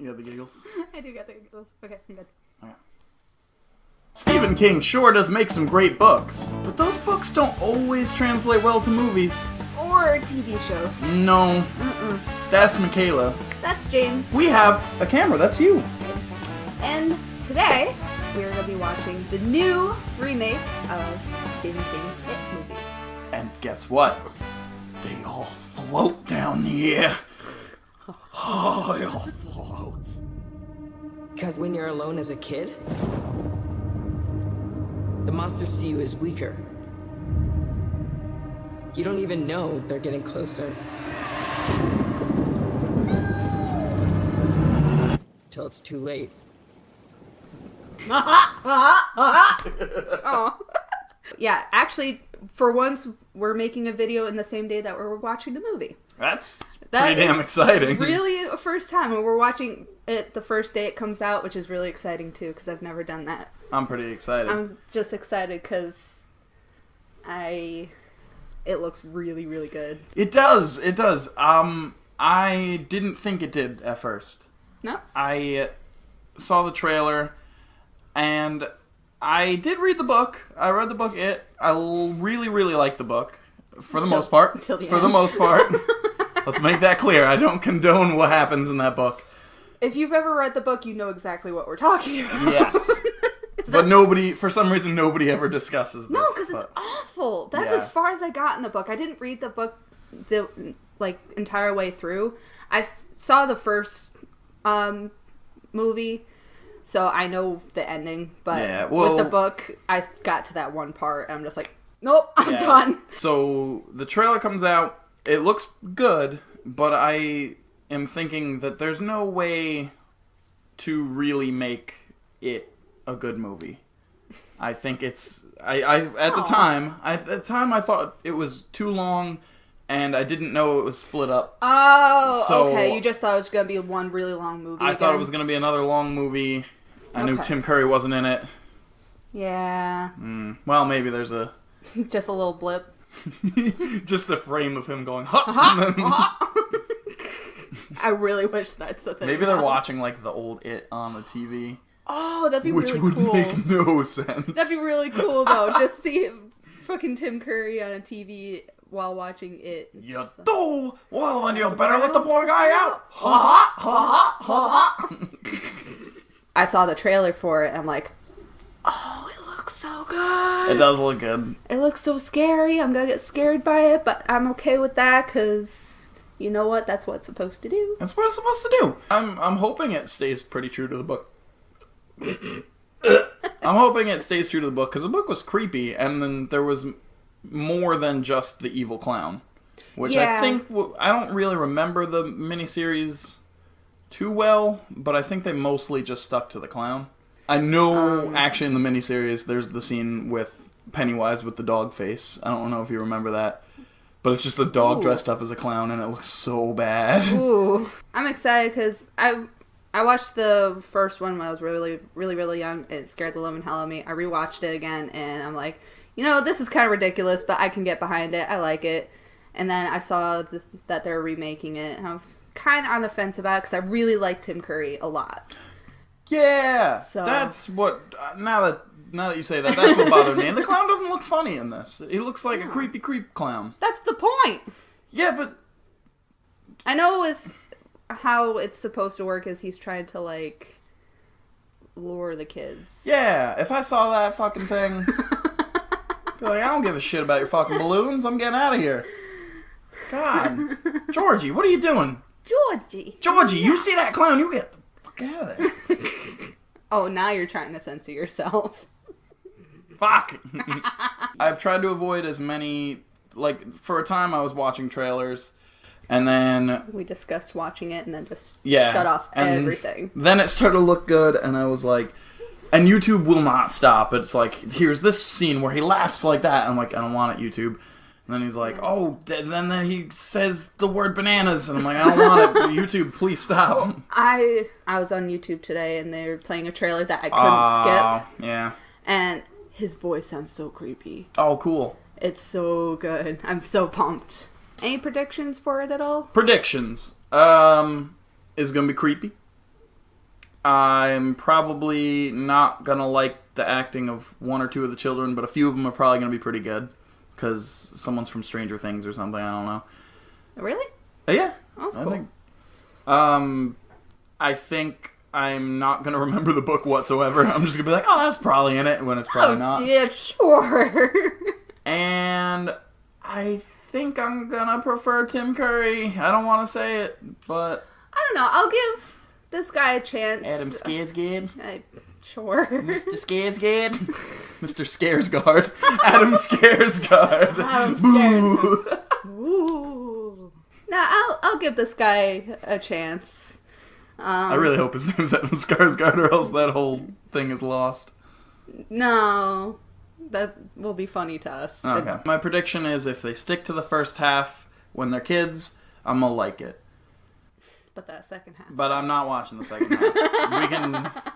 You got the giggles? I do got the giggles. Okay, I'm good. Alright. Stephen King sure does make some great books, but those books don't always translate well to movies. Or TV shows. No. That's Michaela. That's James. We have a camera. That's you. And today, we're going to be watching the new remake of Stephen King's It movie. And guess what? They all float down the air. Oh, they all float. Because when you're alone as a kid, the monsters see you as weaker. You don't even know they're getting closer. Till it's too late. Oh. Yeah, actually, for once, we're making a video in the same day that we're watching the movie. That's pretty damn exciting. Really a first time, and we're watching it the first day it comes out, which is really exciting too, because I've never done that. I'm pretty excited. I'm just excited because it looks really, really good. It does. It does. I didn't think it did at first. No? I saw the trailer, and I did read the book. I read the book, I really, really liked the book. For the most part. For the most part. Let's make that clear. I don't condone what happens in that book. If you've ever read the book, you know exactly what we're talking about. Yes. But nobody, for some reason, nobody ever discusses this. No, because it's awful. That's as far as I got in the book. I didn't read the book the entire way through. I saw the first movie, so I know the ending. But with the book, I got to that one part, and I'm just like, nope, I'm done. So the trailer comes out. It looks good, but I am thinking that there's no way to really make it a good movie. I think it's at the time I thought it was too long, and I didn't know it was split up. Oh, so okay. You just thought it was gonna be one really long movie. I thought it was gonna be another long movie. I knew Tim Curry wasn't in it. Yeah. Well, maybe there's a just a little blip. Just a frame of him going, ha! I really wish that's the thing. Maybe they're watching like the old It on the TV. Oh, that'd be really cool. Which would make no sense. That'd be really cool though. Just see fucking Tim Curry on a TV while watching It. You do? Well, then you better let the poor guy out. Ha ha ha ha. I saw the trailer for it, and I'm like, oh, it looks so good. It does look good. It looks so scary. I'm gonna get scared by it, but I'm okay with that because you know what? That's what it's supposed to do. That's what it's supposed to do. I'm hoping it stays pretty true to the book. I'm hoping it stays true to the book because the book was creepy, and then there was more than just the evil clown, which I think I don't really remember the miniseries too well, but I think they mostly just stuck to the clown. I know, actually, in the miniseries, there's the scene with Pennywise with the dog face. I don't know if you remember that. But it's just a dog dressed up as a clown, and it looks so bad. Ooh. I'm excited because I watched the first one when I was really, really, really young. It scared the living hell out of me. I rewatched it again, and I'm like, you know, this is kind of ridiculous, but I can get behind it. I like it. And then I saw that they're remaking it, and I was kind of on the fence about it because I really liked Tim Curry a lot. Yeah, so. That's what. Now that you say that, that's what bothered me. And the clown doesn't look funny in this. He looks like a creepy creep clown. That's the point. Yeah, but I know with how it's supposed to work is he's trying to like lure the kids. Yeah, if I saw that fucking thing, I'd be like, I don't give a shit about your fucking balloons. I'm getting out of here. God, Georgie, what are you doing? Georgie, you see that clown? You get the fuck out of there. Oh, now you're trying to censor yourself. Fuck. I've tried to avoid as many, like, for a time I was watching trailers, and then we discussed watching it, and then just shut off everything. Then it started to look good, and I was like, and YouTube will not stop. It's like, here's this scene where he laughs like that. I'm like, I don't want it, YouTube. And then he's like, oh, then he says the word bananas. And I'm like, I don't want it. YouTube, please stop. Well, I was on YouTube today, and they were playing a trailer that I couldn't skip. Yeah. And his voice sounds so creepy. Oh, cool. It's so good. I'm so pumped. Any predictions for it at all? Predictions. Is it going to be creepy? I'm probably not gonna like the acting of one or two of the children, but a few of them are probably gonna be pretty good. Because someone's from Stranger Things or something, I don't know. Really? Yeah. Oh, that's cool. I think I'm not gonna remember the book whatsoever. I'm just gonna be like, oh, that's probably in it, when it's probably not. Yeah, sure. And I think I'm gonna prefer Tim Curry. I don't want to say it, but... I don't know. I'll give this guy a chance. Adam Skarsgård. Sure. Mr. Skarsgård. Mr. Skarsgård. Adam Skarsgård. Adam Skarsgård. Ooh. No, I'll give this guy a chance. I really hope his name's Adam Skarsgård, or else that whole thing is lost. No. That will be funny to us. Okay. My prediction is if they stick to the first half when they're kids, I'm gonna like it. But that second half. But I'm not watching the second half.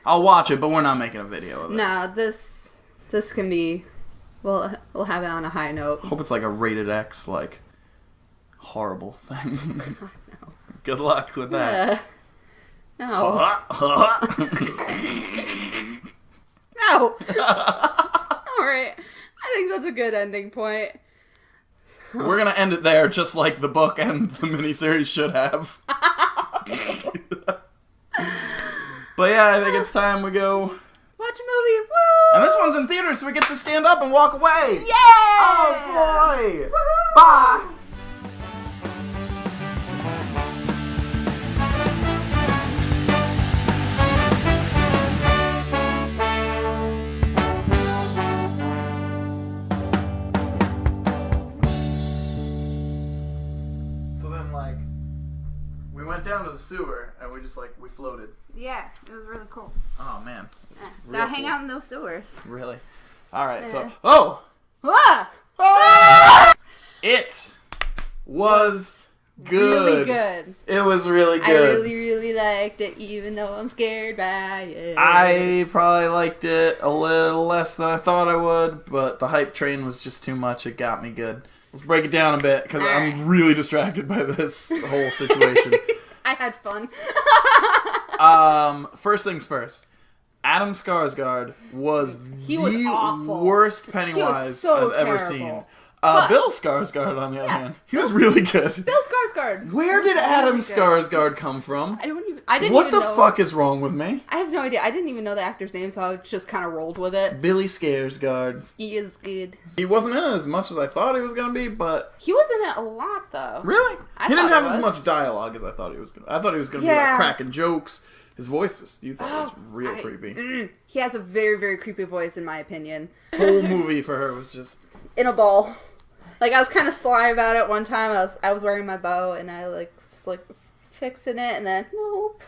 I'll watch it, but we're not making a video of it. No, this can be... We'll have it on a high note. Hope it's like a rated X, like, horrible thing. God, no. Good luck with that. No. No. Alright. I think that's a good ending point. We're gonna end it there, just like the book and the miniseries should have. But yeah, I think it's time we go watch a movie. Woo! And this one's in theaters, so we get to stand up and walk away. Yeah! Oh boy! Woo-hoo! Bye! So then, like, we went down to the sewer and we floated. Yeah, it was really cool. Oh man. Gotta hang out in those sewers. Really? Alright, so... Oh! Ah! Ah! It was good. Really good. It was really I good. really, really liked it, even though I'm scared by it. I probably liked it a little less than I thought I would, but the hype train was just too much. It got me good. Let's break it down a bit, because I'm really distracted by this whole situation. I had fun. First things first. Adam Skarsgård was the awful. worst Pennywise so I've ever terrible. seen. Bill Skarsgård, on the other hand, he was really good. Bill Skarsgård. Where did Adam Skarsgård come from? I didn't What even the know. fuck is wrong with me? I have no idea. I didn't even know the actor's name, so I just kind of rolled with it. Billy Skarsgård. He is good. He wasn't in it as much as I thought he was going to be, but... He was in it a lot, though. Really? I He didn't thought have he as was. much dialogue as I thought he was going to. I thought he was going to be like cracking jokes. His voice, you thought was real creepy. He has a very, very creepy voice, in my opinion. The whole movie for her was just... In a ball. Like, I was kind of sly about it one time. I was wearing my bow, and I, just fixing it, and then, nope.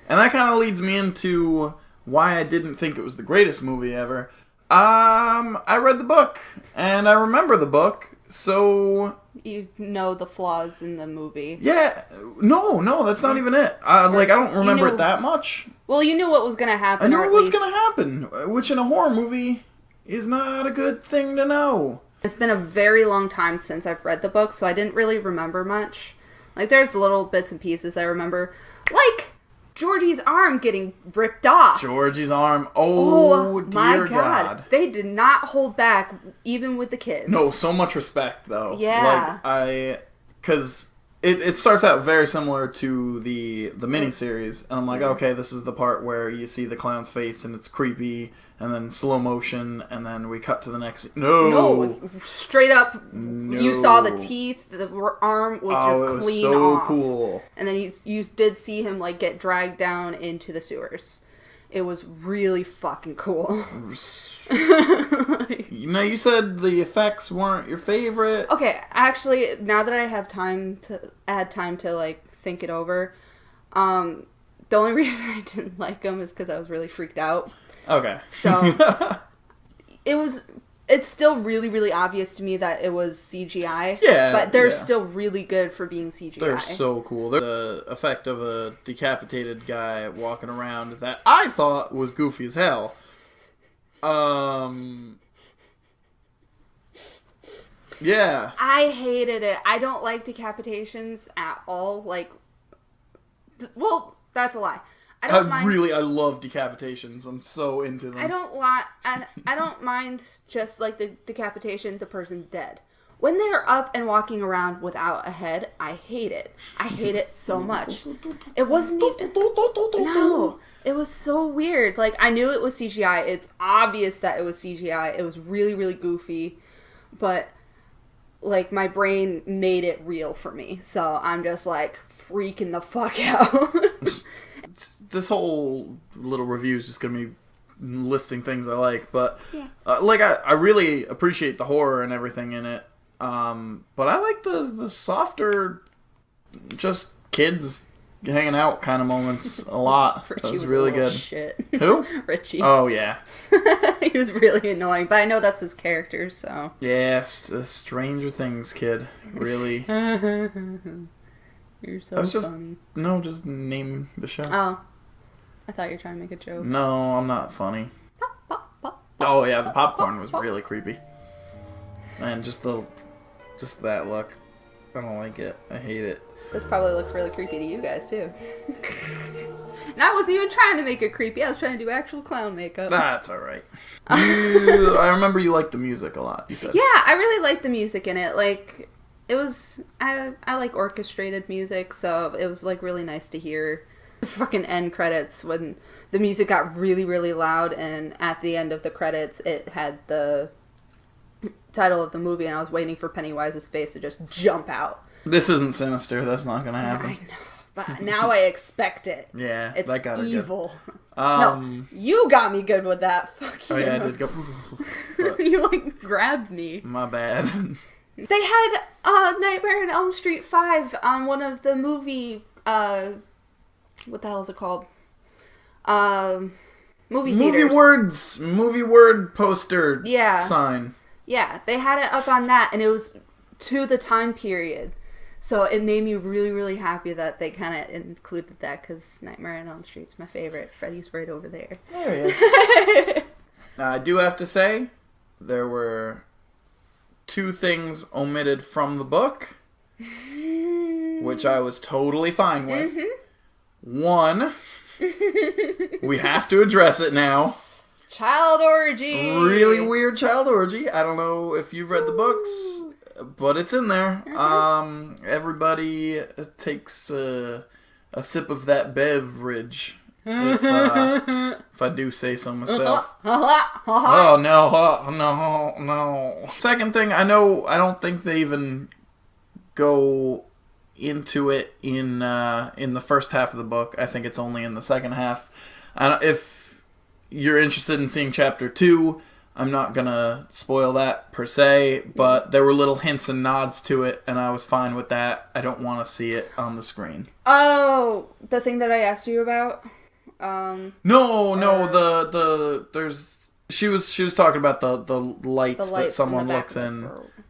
And that kind of leads me into why I didn't think it was the greatest movie ever. I read the book, and I remember the book, so... You know the flaws in the movie. Yeah, no, that's not even it. I don't remember it that much. Well, you knew what was going to happen. I knew it was going to happen, which in a horror movie is not a good thing to know. It's been a very long time since I've read the book, so I didn't really remember much. Like, there's little bits and pieces that I remember. Like, Georgie's arm getting ripped off. Georgie's arm. Oh dear my God. They did not hold back, even with the kids. No, so much respect, though. Yeah. Because it starts out very similar to the miniseries, and I'm like, okay, this is the part where you see the clown's face, and it's creepy, and then slow motion, and then we cut to the next... No, straight up, no. You saw the teeth, the arm was just clean off. Oh, it was so cool. And then you did see him, get dragged down into the sewers. It was really fucking cool. You said the effects weren't your favorite. Okay, actually, now that I have time to think it over, the only reason I didn't like them is because I was really freaked out. Okay. So, it's still really, really obvious to me that it was CGI. Yeah. But they're still really good for being CGI. They're so cool. The effect of a decapitated guy walking around that I thought was goofy as hell. Yeah. I hated it. I don't like decapitations at all. Well, that's a lie. I don't mind. I love decapitations. I'm so into them. I don't mind just like the decapitation, the person dead. When they're up and walking around without a head, I hate it. I hate it so much. It wasn't even... No. It was so weird. Like, I knew it was CGI. It's obvious that it was CGI. It was really, really goofy. But, like, my brain made it real for me. So I'm just, like, freaking the fuck out. This whole little review is just going to be listing things I like. But, yeah. I really appreciate the horror and everything in it. But I like the softer, just kids hanging out kind of moments a lot. Richie that was was really a little good. Shit. Who? Richie. Oh yeah. He was really annoying, but I know that's his character, so. Yeah, Stranger Things kid. Really. You're so funny. No, just name the show. Oh, I thought you were trying to make a joke. No, I'm not funny. Pop, pop, pop, Oh yeah, the popcorn pop, was pop. really creepy. And just that look. I don't like it. I hate it. This probably looks really creepy to you guys, too. And I wasn't even trying to make it creepy. I was trying to do actual clown makeup. That's alright. I remember you liked the music a lot, you said. Yeah, I really liked the music in it. Like, it was... I like orchestrated music, so it was, like, really nice to hear the fucking end credits when the music got really, really loud, and at the end of the credits, it had the title of the movie, and I was waiting for Pennywise's face to just jump out. This isn't Sinister. That's not gonna happen. I know, but now I expect it. Yeah, It's that got evil. Good. No, you got me good with that. Fuck you. Oh yeah, I did go. But You like grabbed me. my bad. They had Nightmare on Elm Street 5 on one of the movie. What the hell is it called? Movie theaters. Movie word poster. Yeah. Sign. Yeah, they had it up on that, and it was to the time period. So it made me really, really happy that they kind of included that, because Nightmare on Elm Street's my favorite. Freddy's right over there. There he is. Now, I do have to say, there were 2 things omitted from the book, which I was totally fine with. Mm-hmm. 1, we have to address it now. Child orgy! Really weird child orgy. I don't know if you've read the books, but it's in there. Everybody takes a sip of that beverage, if I do say so myself. Oh no. Second thing, I don't think they even go into it in the first half of the book. I think it's only in the second half. If you're interested in seeing chapter 2, I'm not gonna spoil that per se, but there were little hints and nods to it, and I was fine with that. I don't want to see it on the screen. Oh, the thing that I asked you about? She was talking about the lights that someone looks in.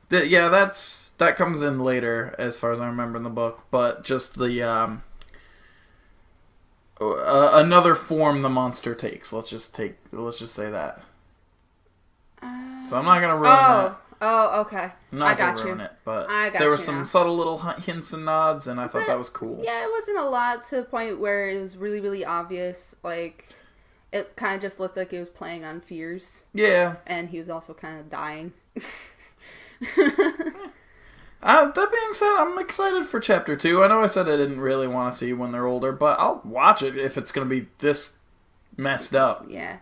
That comes in later, as far as I remember in the book, but just the another form the monster takes. Let's just say that. So I'm not gonna ruin that. Oh, okay. I'm not I got gonna ruin you. it, but I got there were you some now. subtle little hints and nods, and I thought that was cool. Yeah, it wasn't a lot to the point where it was really, really obvious. Like, it kind of just looked like it was playing on fears. Yeah. And he was also kind of dying. That being said, I'm excited for chapter 2. I know I said I didn't really want to see when they're older, but I'll watch it if it's going to be this messed up. Yeah.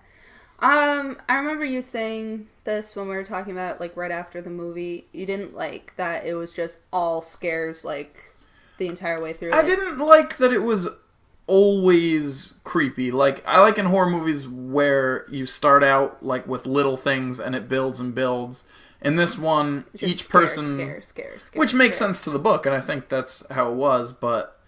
I remember you saying this when we were talking about, like, right after the movie. You didn't like that it was just all scares, like, the entire way through. I didn't like that it was always creepy. Like, I like in horror movies where you start out, like, with little things and it builds and builds. In this one, Just each scare, person... scare, which makes sense to the book, and I think that's how it was, but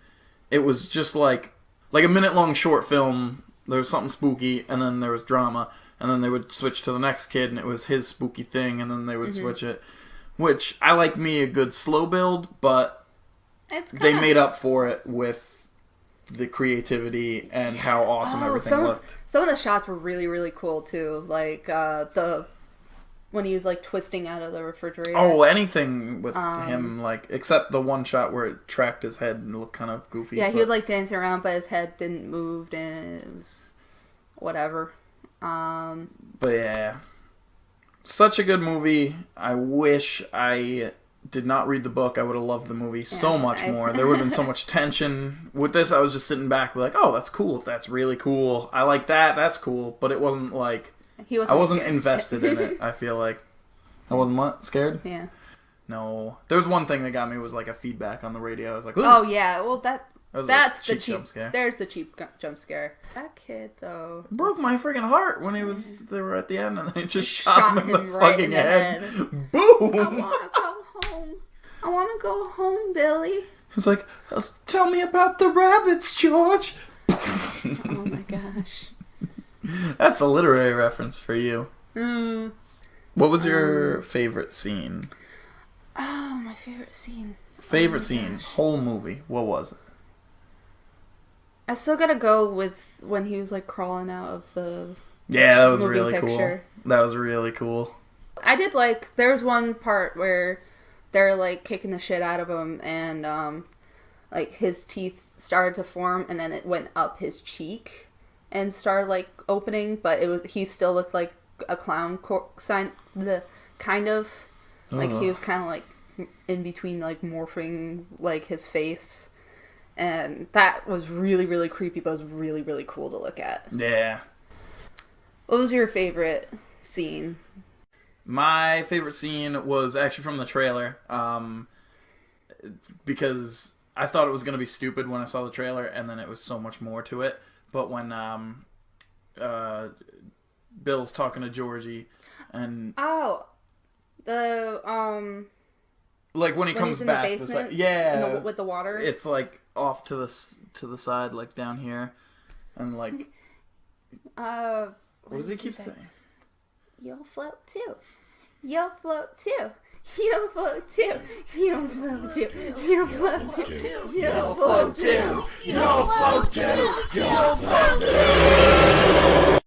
it was just like a minute-long short film. There was something spooky, and then there was drama, and then they would switch to the next kid, and it was his spooky thing, and then they would switch it. Which, I like me a good slow build, but they made up for it with the creativity and how awesome everything looked. Some of the shots were really, really cool, too. Like, when he was like twisting out of the refrigerator. Oh, anything with him, like, except the one shot where it tracked his head and looked kind of goofy. Yeah, he was like dancing around, but his head didn't move, and it was whatever. But yeah, such a good movie. I wish I did not read the book. I would have loved the movie so much more. There would have been so much tension. With this, I was just sitting back like, oh, that's cool. That's really cool. I like that. That's cool. But it wasn't like... I wasn't invested in it, I feel like. I wasn't what? Scared? Yeah. No. There was one thing that got me was like a feedback on the radio. I was like, ooh. Oh, yeah. Well, that's the cheap jump scare. There's the cheap jump scare. That kid, though. It broke my freaking heart when they were at the end and they just shot him in the right fucking in the head. head. Boom! I want to go home. I want to go home, Billy. It's like, tell me about the rabbits, George. Oh my gosh. That's a literary reference for you. Mm. What was your favorite scene? Oh, my favorite scene. Favorite scene, whole movie. What was it? I still gotta go with when he was like crawling out of the Yeah, that was really picture. Cool. That was really cool. I did like, there was one part where they're like kicking the shit out of him and like his teeth started to form and then it went up his cheek and started like opening, but he still looked like a clown kind of like he was kind of like in between like morphing like his face, and that was really, really creepy, but it was really, really cool to look at. Yeah. What was your favorite scene? My favorite scene was actually from the trailer, because I thought it was going to be stupid when I saw the trailer, and then it was so much more to it. But when Bill's talking to Georgie, and like when he comes he's back, in the basement, yeah, with the water, it's like off to the side, like down here, and like what does he keep saying? You'll float too. You'll float too. You'll float too. You'll float too. You'll float too. You'll float too. You'll float too. You'll float too.